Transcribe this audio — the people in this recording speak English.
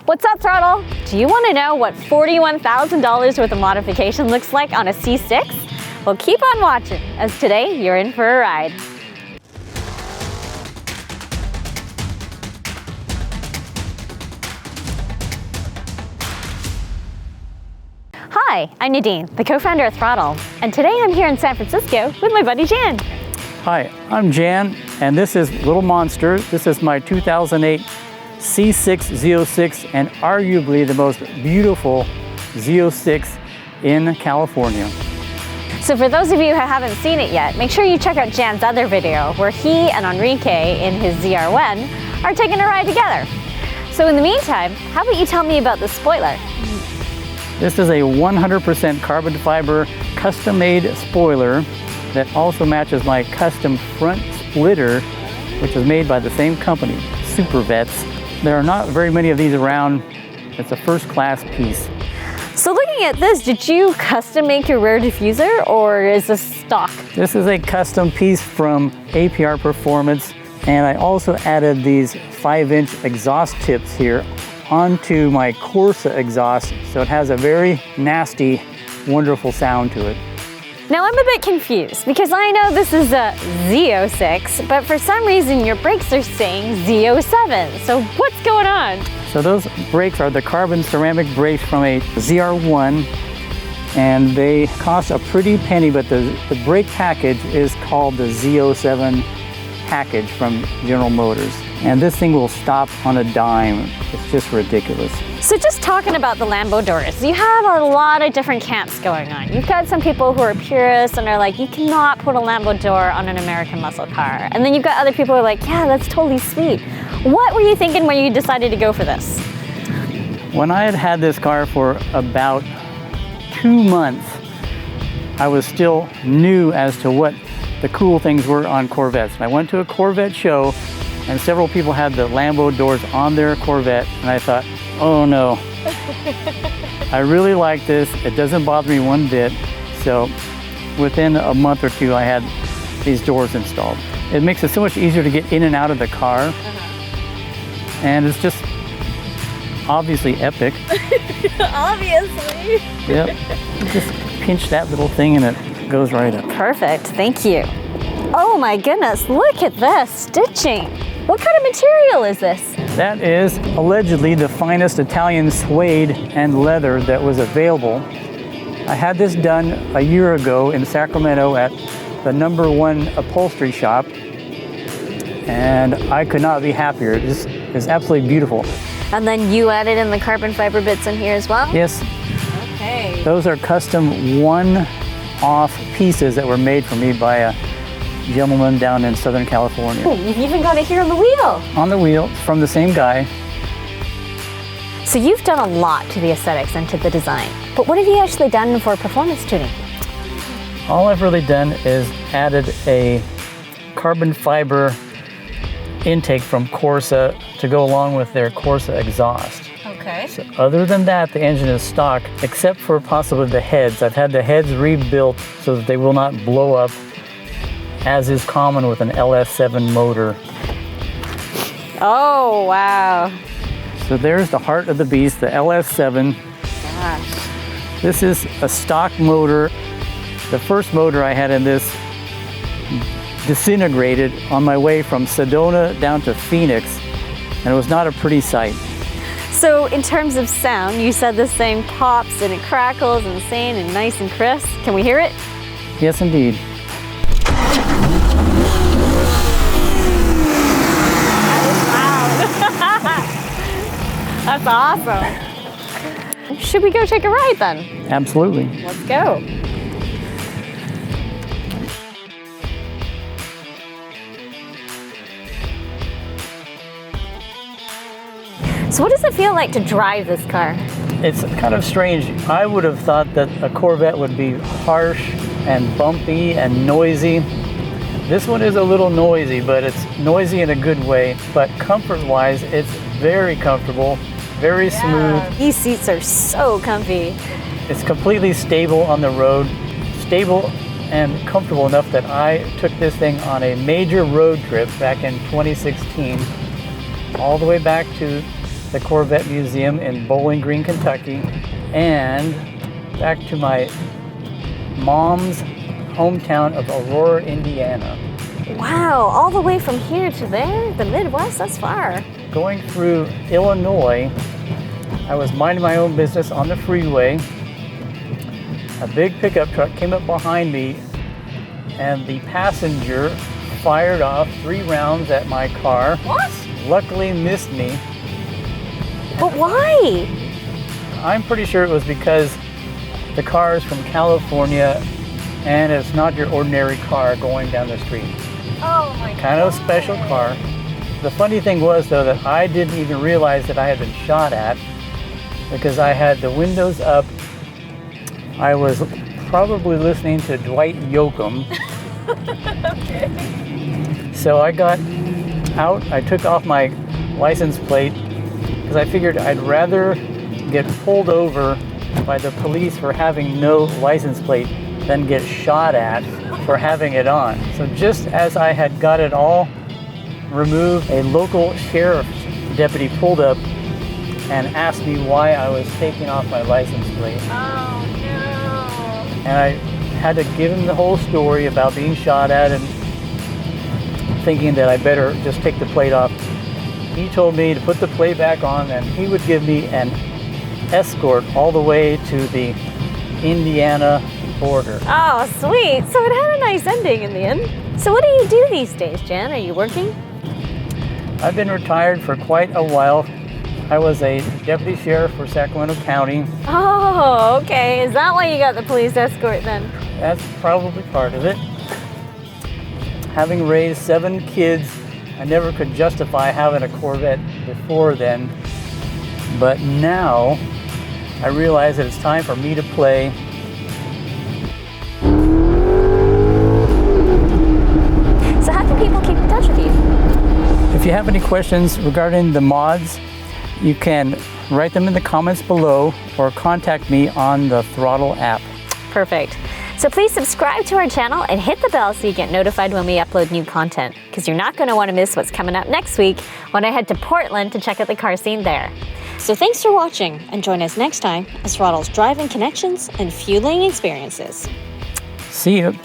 What's up, Throttle? Do you want to know what $41,000 worth of modification looks like on a C6? Well, keep on watching, as today you're in for a ride. Hi, I'm Nadine, the co-founder of Throttle, and today I'm here in San Francisco with my buddy Jan. Hi, I'm Jan, and this is Little Monster. This is my 2008 C6 Z06, and arguably the most beautiful Z06 in California. So for those of you who haven't seen it yet, make sure you check out Jan's other video where he and Enrique in his ZR1 are taking a ride together. So in the meantime, how about you tell me about the spoiler? This is a 100% carbon fiber custom-made spoiler that also matches my custom front splitter, which is made by the same company, Super Vets. There are not very many of these around. It's a first-class piece. So looking at this, did you custom make your rear diffuser, or is this stock? This is a custom piece from APR Performance, and I also added these 5-inch exhaust tips here onto my Corsa exhaust, so it has a very nasty, wonderful sound to it. Now I'm a bit confused because I know this is a Z06, but for some reason your brakes are saying Z07. So what's going on? So those brakes are the carbon ceramic brakes from a ZR1, and they cost a pretty penny, but the brake package is called the Z07 package from General Motors. And this thing will stop on a dime. It's just ridiculous. So just talking about the Lambo doors, you have a lot of different camps going on. You've got some people who are purists and are like, you cannot put a Lambo door on an American muscle car. And then you've got other people who are like, yeah, that's totally sweet. What were you thinking when you decided to go for this? When I had had this car for about 2 months, I was still new as to what the cool things were on Corvettes. And I went to a Corvette show, and several people had the Lambo doors on their Corvette, and I thought, oh no. I really like this. It doesn't bother me one bit. So within a month or two, I had these doors installed. It makes it so much easier to get in and out of the car. And it's just obviously epic. Obviously. Yep. Just pinch that little thing and it goes right up. Perfect, thank you. Oh my goodness, look at this stitching. What kind of material is this? That is allegedly the finest Italian suede and leather that was available. I had this done a year ago in Sacramento at the #1 upholstery shop, and I could not be happier. It just is absolutely beautiful. And then you added in the carbon fiber bits in here as well? Yes. Okay. Those are custom one-off pieces that were made for me by a gentleman down in Southern California. Ooh, you've even got it here on the wheel. On the wheel, from the same guy. So you've done a lot to the aesthetics and to the design, but what have you actually done for performance tuning? All I've really done is added a carbon fiber intake from Corsa to go along with their Corsa exhaust. Okay. So other than that, the engine is stock, except for possibly the heads. I've had the heads rebuilt so that they will not blow up, as is common with an LS7 motor. Oh, wow. So there's the heart of the beast, the LS7. Gosh. This is a stock motor. The first motor I had in this disintegrated on my way from Sedona down to Phoenix, and it was not a pretty sight. So in terms of sound, you said this thing pops and it crackles insane and nice and crisp. Can we hear it? Yes, indeed. That That's awesome. Should we go take a ride then? Absolutely. Let's go. So what does it feel like to drive this car? It's kind of strange. I would have thought that a Corvette would be harsh and bumpy and noisy. This one is a little noisy, but it's noisy in a good way. But comfort-wise, it's very comfortable, very smooth. These seats are so comfy. It's completely stable on the road, stable and comfortable enough that I took this thing on a major road trip back in 2016, all the way back to the Corvette Museum in Bowling Green, Kentucky, and back to my mom's hometown of Aurora, Indiana. Wow, all the way from here to there? The Midwest? That's far. Going through Illinois, I was minding my own business on the freeway. A big pickup truck came up behind me, and the passenger fired off 3 rounds at my car. What? Luckily missed me. But why? I'm pretty sure it was because the car is from California and it's not your ordinary car going down the street. Oh my God. Kind of a special car. The funny thing was though that I didn't even realize that I had been shot at because I had the windows up. I was probably listening to Dwight Yoakam. Okay. So I got out, I took off my license plate because I figured I'd rather get pulled over by the police for having no license plate than get shot at for having it on. So just as I had got it all removed, a local sheriff's deputy pulled up and asked me why I was taking off my license plate. Oh no. And I had to give him the whole story about being shot at and thinking that I better just take the plate off. He told me to put the plate back on and he would give me an escort all the way to the Indiana border. Oh, sweet. So it had a nice ending in the end. So what do you do these days, Jan? Are you working? I've been retired for quite a while. I was a deputy sheriff for Sacramento County. Oh, okay. Is that why you got the police escort then? That's probably part of it. Having raised 7 kids, I never could justify having a Corvette before then. But now, I realize that it's time for me to play. So how can people keep in touch with you? If you have any questions regarding the mods, you can write them in the comments below or contact me on the Throttle app. Perfect. So please subscribe to our channel and hit the bell so you get notified when we upload new content, because you're not going to want to miss what's coming up next week when I head to Portland to check out the car scene there. So thanks for watching, and join us next time as Throttle's driving connections and fueling experiences. See you.